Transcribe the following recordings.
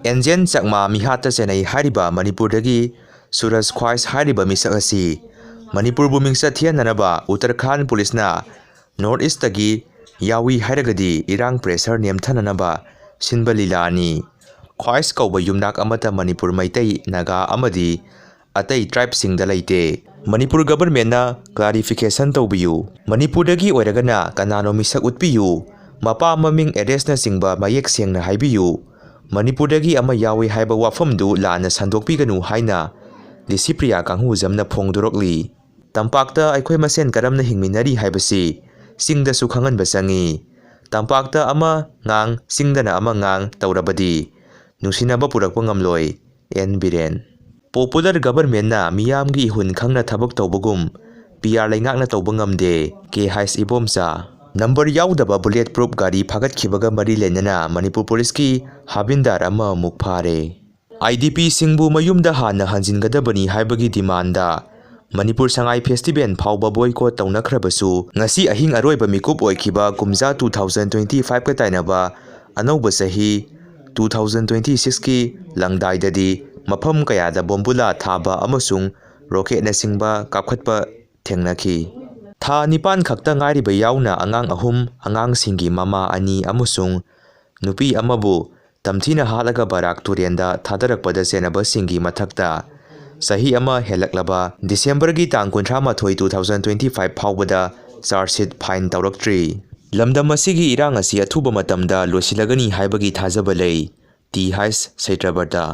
Enjen Chakma Mehatta Manipurdagi Suraj Khwais hariba misak asi Manipur bumingsa thiananaba Uttarakhand Police na North East tagi Yaoi hairagadi irang pressure nemthananaba sinba lilani Khwais kauba yumnak amata Manipur maitai naga amadi atai tribe singda laite Manipur government na clarification tawbiyu Manipurdagi oiragana kanano misak utpiyu mapa maming address na singba mayek sengna haibiyu Manipurdagi ama Yaoi haiba wafamdu lana sandokpiganu haina Lisipriya kanghu jamna phongdorokli Tampakta aikhoi masen karamna hingminari haibasi singda su khangan basangi Tampakta ama ngang singdana ama ngang tawrabadi nungsinaba purakpa ngamloi en biren Popular government na miyamgi hun khangna thabak tawbagum PR laingakna tawba ngamde ke hais ibomsa Number yaudaba bulletproof gari phagat khibaga mari lenana Manipur Police ki habindar ama mukphare IDP singbu mayumda hana hanjingadabani haibagi demanda Manipur Sangai Festival phauba boycott tawnakhrabasu ngasi ahing aroiba mikup oikhiba kumja 2025 ka tainaba anauba sahi 2026 ki langdaidadi mafam kayada bombula thaba amasung rocket na singba kapkhatpa thengnakhi Tha nipan khakta ngairiba yauna angang ahum angang singi mama ani amusung nupi amabu tamthina halaga barak turenda thadarakpada senaba singi mathakta sahi ama helaklaba December gi tang 13 2025 phawbada charge sheet fine tawraktri lamdam asigi irang asi athuba matamda losilagani haibagi thajaba lei ti hais saitrabarda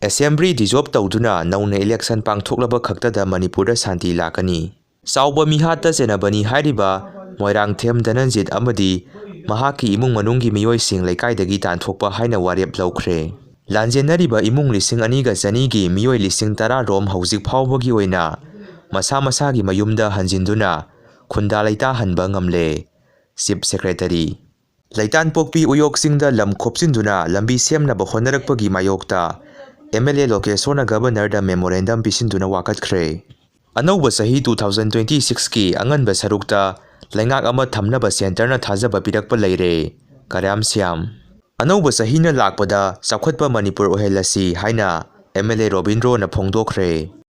assembly dissolve tawduna nauna election pangthoklaba khaktada Manipurda shanti lakani Sauba Mehatta Senabani hairiba Moirang Them Dananjit amadi mahaki imung manunggi miyoi sing Leikaidagi Tanthoknaba Warep Loukhre Lanjenariba imung lising aniga janigi miyoi lising tara rom haujik phawbagi oina masa masagi mayumda hanjinduna khunda laita hanba ngamle Chief Secretary Laitan pokpi uyok singda lam khopsinduna lambi semnaba honarakpagi mayokta MLA Lokesona Governor da memorandum pisinduna wakatkre Anauba sahi 2026 ki anganba sarukta laingak ama thamnaba center na thajaba pirakpa leire karam siam Anauba sahi na lakpada sakhatpa Manipur ohelasi haina MLA Robindro na phongdokre